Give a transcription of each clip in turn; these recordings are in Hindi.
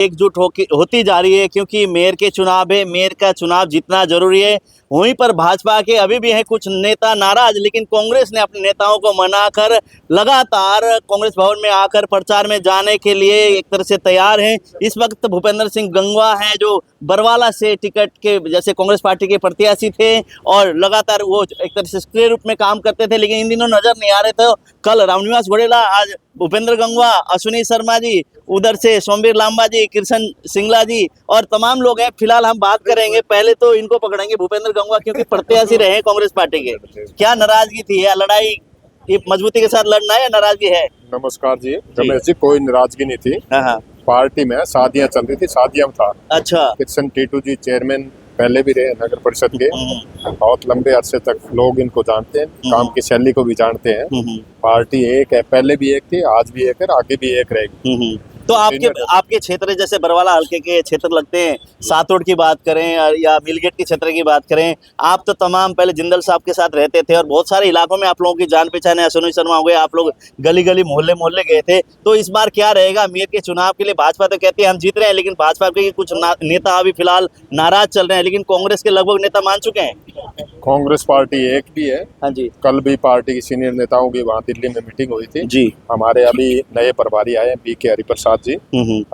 एकजुट होती जा रही है, क्योंकि मेयर के चुनाव है, मेयर का चुनाव जीतना जरूरी है। वहीं पर भाजपा के अभी भी हैं कुछ नेता नाराज, लेकिन कांग्रेस ने अपने नेताओं को मनाकर लगातार कांग्रेस भवन में आकर प्रचार में जाने के लिए एक तरह से तैयार हैं। इस वक्त भूपेंद्र सिंह गंगवा हैं जो बरवाला से टिकट के जैसे कांग्रेस पार्टी के प्रत्याशी थे और लगातार वो एक तरह से सक्रिय रूप में काम करते थे, लेकिन इन दिनों नजर नहीं आ रहे थे। कल रामनिवास घोडेला, आज भूपेंद्र गंगवा, अश्विनी शर्मा जी, उधर से सोमवीर लांबा जी, कृष्ण सिंगला जी और तमाम लोग हैं। फिलहाल हम बात करेंगे, पहले तो इनको पकड़ेंगे, भूपेंद्र गंगवा, क्योंकि प्रत्याशी रहे हैं कांग्रेस पार्टी के। क्या नाराजगी थी या लड़ाई मजबूती के साथ लड़ना है या नाराजगी है? नमस्कार जी, रमेश जी, कोई नाराजगी नहीं थी। पार्टी में शादियां चल रही थी, शादियां में था। अच्छा। कृष्ण टीटू जी चेयरमैन पहले भी रहे नगर परिषद के, बहुत लंबे अरसे तक लोग इनको जानते हैं, काम की शैली को भी जानते हैं। पार्टी एक है, पहले भी एक थी, आज भी एक है, आगे भी एक रहेगी। तो आपके क्षेत्र जैसे बरवाला हल्के के क्षेत्र लगते हैं, सातोड़ की बात करें या मिलगेट के क्षेत्र की बात करें, आप तो तमाम पहले जिंदल साहब के साथ रहते थे और बहुत सारे इलाकों में आप लोगों की जान पहचान है। अश्विनी शर्मा हो गए, आप लोग गली गली मोहल्ले मोहल्ले गए थे। तो इस बार क्या रहेगा मेयर के चुनाव के लिए? भाजपा तो कहती है हम जीत रहे हैं, लेकिन भाजपा के कुछ नेता अभी फिलहाल नाराज चल रहे हैं, लेकिन कांग्रेस के लगभग नेता मान चुके हैं। कांग्रेस पार्टी एक भी है। हाँ जी। कल भी पार्टी के सीनियर नेताओं की वहाँ दिल्ली में मीटिंग हुई थी जी। हमारे अभी नए प्रभारी आए BK हरिप्रसाद जी।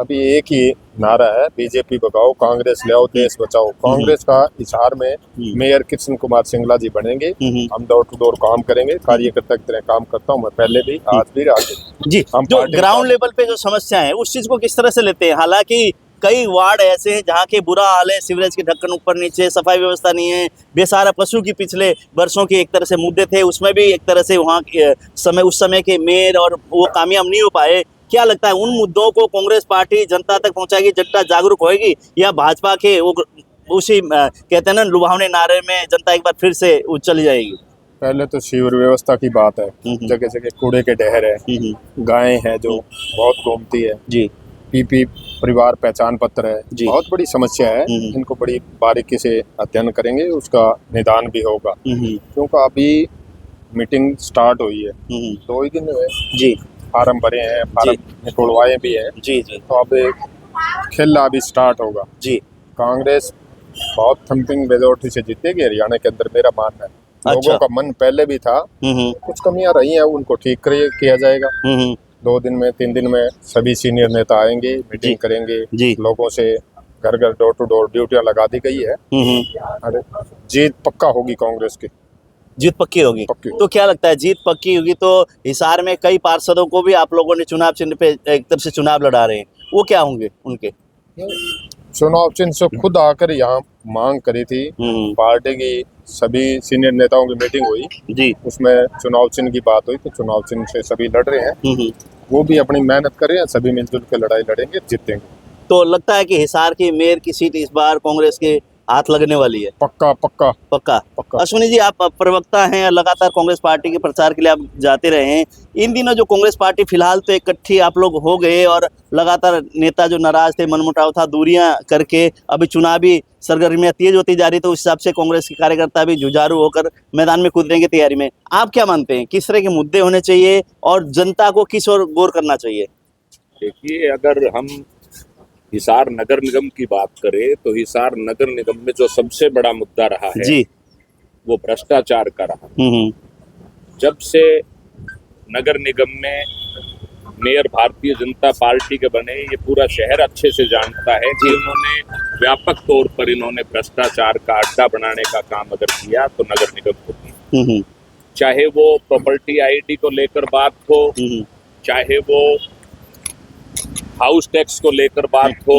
अभी एक ही नारा है, बीजेपी भगाओ, कांग्रेस ले आओ, देश बचाओ। कांग्रेस का हिसार में मेयर कृष्ण कुमार सिंगला जी बनेंगे। हम डोर टू डोर काम करेंगे, कार्यकर्ता की तरह काम करता हूँ मैं पहले भी, आज भी, आगे जी। हम जो ग्राउंड लेवल पे जो समस्या है उस चीज को किस तरह से लेते हैं? हालांकि कई वार्ड ऐसे हैं जहाँ के बुरा हाल है, सीवरेज के ढक्कन ऊपर नीचे, सफाई व्यवस्था नहीं है, बेसहारा पशु की पिछले वर्षों के एक तरह से मुद्दे थे, उसमें भी एक तरह से वहाँ उस समय के मेयर और वो कामयाब नहीं हो पाए। क्या लगता है उन मुद्दों को कांग्रेस पार्टी जनता तक पहुंचाएगी, जनता जागरूक होएगी, या भाजपा के वो उसी कहते हैं ना लुभावने नारे में जनता एक बार फिर से चली जाएगी? पहले तो सीवर व्यवस्था की बात है, जगह जगह कूड़े के ढेर है, गायें हैं जो बहुत घूमती है जी, PP परिवार पहचान पत्र है, बहुत बड़ी समस्या है। इनको बड़ी बारीकी से अध्ययन करेंगे, उसका निदान भी होगा। क्योंकि अभी मीटिंग स्टार्ट हुई है, 2 ही दिन हुए जी, फार्म भरे हैं, फार्म निकलवाए भी हैं जी जी, तो अब खेला अभी स्टार्ट होगा जी। कांग्रेस बहुत थम्पिंग मेजॉरिटी से जीतेगी हरियाणा के अंदर, मेरा मानना है। लोगों का मन पहले भी था, कुछ कमियां रही हैं, उनको ठीक किया जाएगा। 2 दिन में 3 दिन में सभी सीनियर नेता आएंगे, मीटिंग करेंगे, लोगों से घर घर डोर टू डोर ड्यूटियां लगा दी गई है। अरे जीत पक्का होगी कांग्रेस की, जीत पक्की होगी। तो क्या लगता है जीत पक्की होगी तो हिसार में कई पार्षदों को भी आप लोगों ने चुनाव चिन्ह पे एक तरफ से चुनाव लड़ा रहे हैं, वो क्या होंगे उनके? चुनाव चिन्ह से खुद आकर यहाँ मांग करी थी, पार्टी की सभी सीनियर नेताओं की मीटिंग हुई जी, उसमें चुनाव चिन्ह की बात हुई, तो चुनाव चिन्ह से सभी लड़ रहे हैं। वो भी अपनी मेहनत कर रहे हैं, सभी मिलजुल के लड़ाई लड़ेंगे, जीतेंगे। तो लगता है कि हिसार की मेयर की सीट इस बार कांग्रेस के हाथ लगने वाली है? पक्का पक्का पक्का पक्का। अश्विनी जी, आप प्रवक्ता हैं, लगातार कांग्रेस पार्टी के प्रचार के लिए आप जाते रहे हैं। इन दिनों जो कांग्रेस पार्टी फिलहाल तो इकट्ठी आप लोग हो गए और लगातार नेता जो नाराज थे, मनमुटाव था, दूरियां करके अभी चुनावी सरगर्मियां तेज होती जा रही, तो उस हिसाब से कांग्रेस के कार्यकर्ता भी जुझारू होकर मैदान में कूदने तैयारी में। आप क्या मानते हैं, किस तरह के मुद्दे होने चाहिए और जनता को किस ओर गौर करना चाहिए? देखिए, अगर हम हिसार नगर निगम की बात करें तो हिसार नगर निगम में जो सबसे बड़ा मुद्दा रहा है जी, वो भ्रष्टाचार का रहा। जब से नगर निगम में मेयर भारतीय जनता पार्टी के बने, ये पूरा शहर अच्छे से जानता है कि उन्होंने व्यापक तौर पर इन्होंने भ्रष्टाचार का अड्डा बनाने का काम अगर किया तो नगर निगम को किया। चाहे वो प्रॉपर्टी ID को लेकर बात हो, चाहे वो हाउस टैक्स को लेकर बात हो,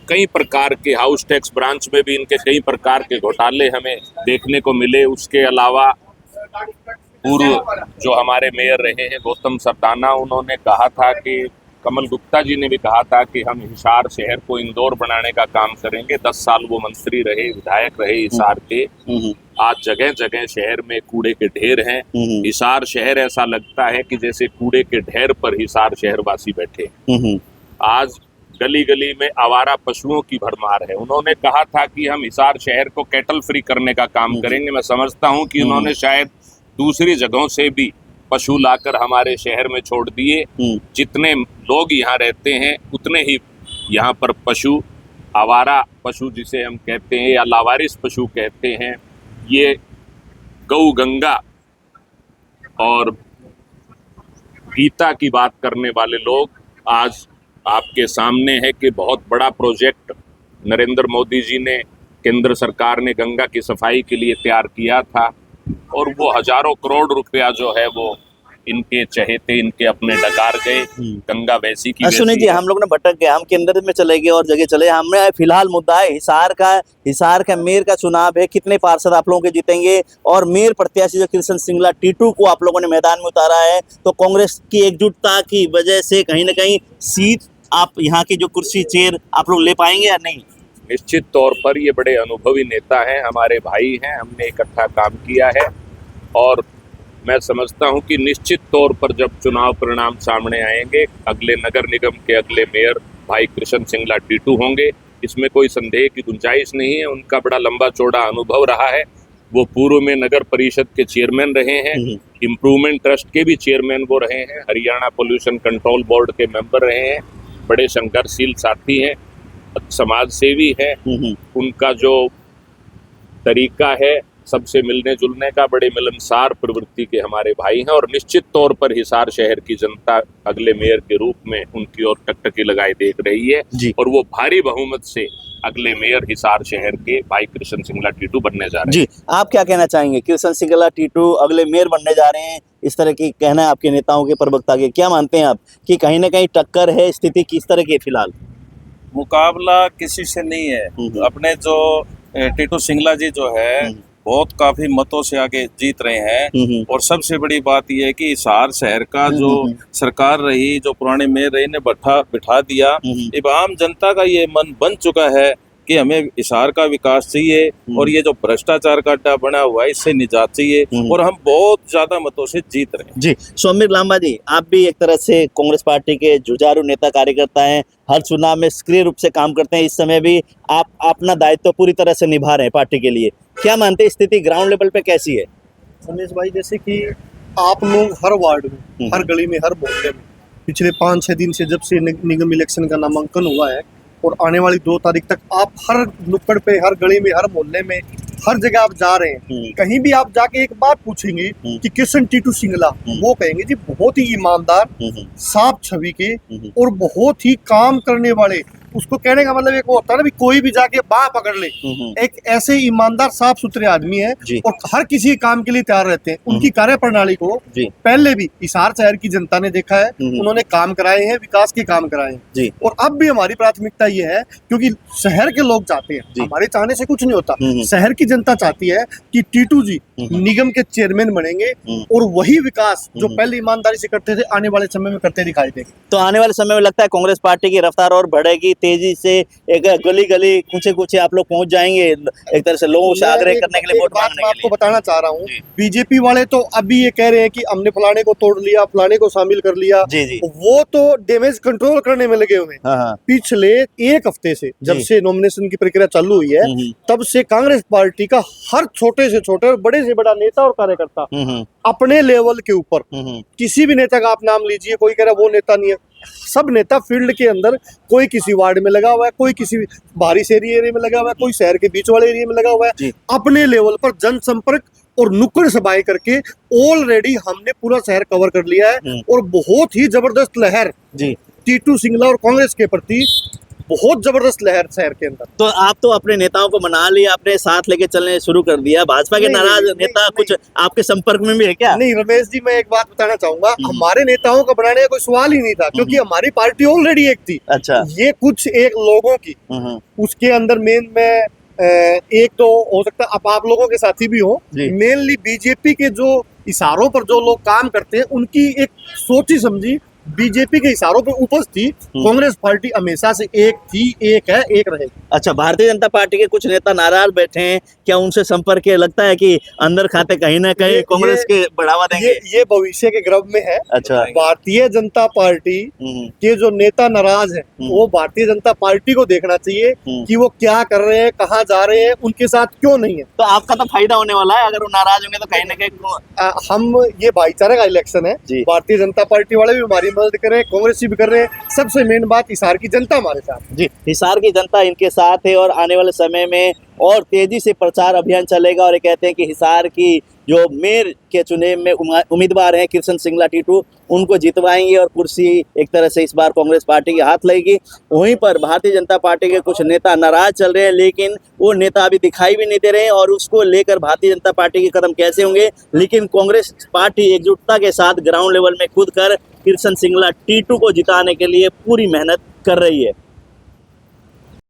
कई प्रकार के हाउस टैक्स ब्रांच में भी इनके कई प्रकार के घोटाले हमें देखने को मिले। उसके अलावा पूर्व जो हमारे मेयर रहे हैं गौतम सरदाना, उन्होंने कहा था कि, कमल गुप्ता जी ने भी कहा था कि हम हिसार शहर को इंदौर बनाने का काम करेंगे। 10 साल वो मंत्री रहे, विधायक रहे हिसार के। आज जगह जगह शहर में कूड़े के ढेर हैं। हिसार शहर ऐसा लगता है कि जैसे कूड़े के ढेर पर हिसार शहरवासी बैठे। आज गली गली में आवारा पशुओं की भरमार है। उन्होंने कहा था कि हम हिसार शहर को कैटल फ्री करने का काम करेंगे। मैं समझता हूं कि उन्होंने शायद दूसरी जगहों से भी पशु लाकर हमारे शहर में छोड़ दिए। जितने लोग यहाँ रहते हैं उतने ही यहाँ पर पशु, आवारा पशु जिसे हम कहते हैं या लावारिस पशु कहते हैं, ये गौ गंगा और गीता की बात करने वाले लोग आज आपके सामने है कि बहुत बड़ा प्रोजेक्ट नरेंद्र मोदी जी ने, केंद्र सरकार ने गंगा की सफाई के लिए तैयार किया था और वो हजारों करोड़ रुपया जो है वो इनके चहेते, इनके अपने डकार गए। गंगा वैसी की सुनिए जी, हम लोग ने भटक गए, हम केंद्र में चले गए और जगह चले। हमें फिलहाल मुद्दा है हिसार का मेयर का चुनाव है, कितने पार्षद आप लोगों के जीतेंगे, और मेयर प्रत्याशी जो कृष्ण सिंगला टीटू को आप लोगों ने मैदान में उतारा है, तो कांग्रेस की एकजुटता की वजह से कहीं ना कहीं सीट आप यहाँ की जो कुर्सी चेयर आप लोग ले पाएंगे या नहीं? निश्चित तौर पर ये बड़े अनुभवी नेता हैं, हमारे भाई हैं, हमने इकट्ठा काम किया है और मैं समझता हूं कि निश्चित तौर पर जब चुनाव परिणाम सामने आएंगे, अगले नगर निगम के अगले मेयर भाई कृष्ण सिंगला टीटू होंगे, इसमें कोई संदेह की गुंजाइश नहीं है। उनका बड़ा लंबा चौड़ा अनुभव रहा है, वो पूर्व में नगर परिषद के चेयरमैन रहे हैं, इम्प्रूवमेंट ट्रस्ट के भी चेयरमैन वो रहे हैं, हरियाणा पोल्यूशन कंट्रोल बोर्ड के मेंबर रहे हैं, बड़े संघर्षशील साथी हैं, समाज सेवी है। उनका जो तरीका है सबसे मिलने जुलने का, बड़े मिलनसार प्रवृत्ति के हमारे भाई हैं और निश्चित तौर पर हिसार शहर की जनता अगले मेयर के रूप में उनकी ओर टकटकी लगाए देख रही है और वो भारी बहुमत से अगले मेयर हिसार शहर के भाई कृष्ण सिंगला टीटू बनने जा रहे हैं। जी, आप क्या कहना चाहेंगे? कृष्ण सिंगला टीटू अगले मेयर बनने जा रहे हैं, इस तरह की कहना है आपके नेताओं के, प्रवक्ता के, क्या मानते हैं आप कि कहीं ना कहीं टक्कर है, स्थिति किस तरह की फिलहाल? मुकाबला किसी से नहीं है। अपने जो टीटू सिंगला जी जो है बहुत काफी मतों से आगे जीत रहे हैं और सबसे बड़ी बात यह है कि हिसार शहर का जो सरकार रही, जो पुराने मेयर रहे ने बिठा दिया। अब आम जनता का ये मन बन चुका है कि हमें हिसार का विकास चाहिए और ये जो भ्रष्टाचार का अड्डा बना हुआ है इससे निजात चाहिए और हम बहुत ज्यादा मतों से जीत रहे हैं। जी, सौम्य लांबा जी, आप भी एक तरह से कांग्रेस पार्टी के जुझारू नेता कार्यकर्ता हैं, हर चुनाव में सक्रिय रूप से काम करते हैं, इस समय भी आप अपना दायित्व पूरी तरह से निभा रहे हैं पार्टी के लिए, क्या मानते हैं स्थिति ग्राउंड लेवल पे कैसी है? रमेश भाई, जैसे कि आप लोग हर वार्ड में, हर गली में, हर मोहल्ले में पिछले 5-6 दिन से जब से निगम इलेक्शन का नामांकन हुआ है और आने वाली 2 तारीख तक आप हर नुक्कड़ पे, हर गली में, हर मोहल्ले में, हर जगह आप जा रहे हैं, कहीं भी आप जाके एक बात पूछेंगे कि कृष्ण टीटू सिंगला, वो कहेंगे जी बहुत ही ईमानदार, साफ छवि के और बहुत ही काम करने वाले। उसको कहने का मतलब एक वो होता है ना भी कोई भी जाके बाह पकड़ ले, एक ऐसे ईमानदार साफ सुथरे आदमी है और हर किसी काम के लिए तैयार रहते हैं। उनकी कार्य प्रणाली को पहले भी हिसार शहर की जनता ने देखा है, उन्होंने काम कराए हैं, विकास के काम कराए हैं और अब भी हमारी प्राथमिकता ये है क्योंकि शहर के लोग चाहते हैं, हमारे चाहने से कुछ नहीं होता, शहर की जनता चाहती है कि टीटू जी निगम के चेयरमैन बनेंगे और वही विकास जो पहले ईमानदारी से करते थे आने वाले समय में करते दिखाई देंगे। तो आने वाले समय में लगता है कांग्रेस पार्टी की रफ्तार और बढ़ेगी, तेजी से एक गली गली कूचे आप लोग पहुंच जाएंगे, एक तरह से लोगों से आग्रह करने के लिए, वोट मांगने के लिए। आपको बताना चाह रहा हूँ, बीजेपी वाले तो अभी ये कह रहे हैं कि हमने फलाने को तोड़ लिया, फलाने को शामिल कर लिया, वो तो डैमेज कंट्रोल करने में लगे हुए हैं। पिछले 1 हफ्ते से जब से नॉमिनेशन की प्रक्रिया चालू हुई है तब से कांग्रेस पार्टी का हर छोटे से छोटे और बड़े से बड़ा नेता और कार्यकर्ता अपने लेवल के ऊपर, किसी भी नेता का आप नाम लीजिए, कोई कह रहा है वो नेता नहीं है, सब नेता फील्ड के अंदर, कोई किसी वार्ड में लगा हुआ है, कोई किसी बाहरी शहरी एरिया में लगा हुआ है, कोई शहर के बीच वाले एरिया में लगा हुआ है, अपने लेवल पर जनसंपर्क और नुक्कड़ सभाएं करके ऑलरेडी हमने पूरा शहर कवर कर लिया है और बहुत ही जबरदस्त लहर टीटू सिंगला और कांग्रेस के प्रति, बहुत जबरदस्त लहर शहर के अंदर। तो आप तो अपने नेताओं को मना लिया, अपने साथ लेके चलने शुरू कर दिया, भाजपा के नाराज नेता कुछ आपके संपर्क में भी है क्या? नहीं रमेश जी, मैं एक बात बताना चाहूंगा, हमारे नेताओं को बनाने का कोई सवाल ही नहीं था क्योंकि हमारी पार्टी ऑलरेडी एक थी। अच्छा, ये कुछ एक लोगों की, उसके अंदर मेन में एक तो हो सकता है आप लोगों के साथी भी हो, मेनली बीजेपी के जो इशारों पर जो लोग काम करते हैं उनकी एक सोची समझी बीजेपी के इशारों पर उपज थी। कांग्रेस पार्टी हमेशा से एक थी, एक है, एक रहेगी। अच्छा, भारतीय जनता पार्टी के कुछ नेता नाराज बैठे हैं, क्या उनसे संपर्क है? लगता है कि अंदर खाते कहीं ना कहीं कांग्रेस के बढ़ावा देंगे। ये भविष्य के गर्भ में है। अच्छा। भारतीय जनता पार्टी के जो नेता नाराज हैं, वो भारतीय जनता पार्टी को देखना चाहिए कि वो क्या कर रहे हैं, कहाँ जा रहे हैं, उनके साथ क्यों नहीं है। तो आपका तो फायदा होने वाला है, अगर वो नाराज होंगे तो कहीं ना कहीं हम ये भाईचारे का इलेक्शन है, भारतीय जनता पार्टी वाले भी हमारी मदद कर रहे हैं, कांग्रेस भी कर रहे हैं। सबसे मेन बात हिसार की जनता हमारे साथ। जी, हिसार की जनता इनके साथ है और आने वाले समय में और तेजी से प्रचार अभियान चलेगा। और ये कहते हैं कि हिसार की जो मेयर के चुने में उम्मीदवार हैं कृष्ण सिंगला टीटू, उनको जितवाएंगे और कुर्सी एक तरह से इस बार कांग्रेस पार्टी के हाथ लगेगी। वहीं पर भारतीय जनता पार्टी के कुछ नेता नाराज चल रहे हैं, लेकिन वो नेता अभी दिखाई भी नहीं दे रहे हैं और उसको लेकर भारतीय जनता पार्टी के कदम कैसे होंगे। लेकिन कांग्रेस पार्टी एकजुटता के साथ ग्राउंड लेवल में खुद कर कृष्ण सिंगला टीटू को जिताने के लिए पूरी मेहनत कर रही है।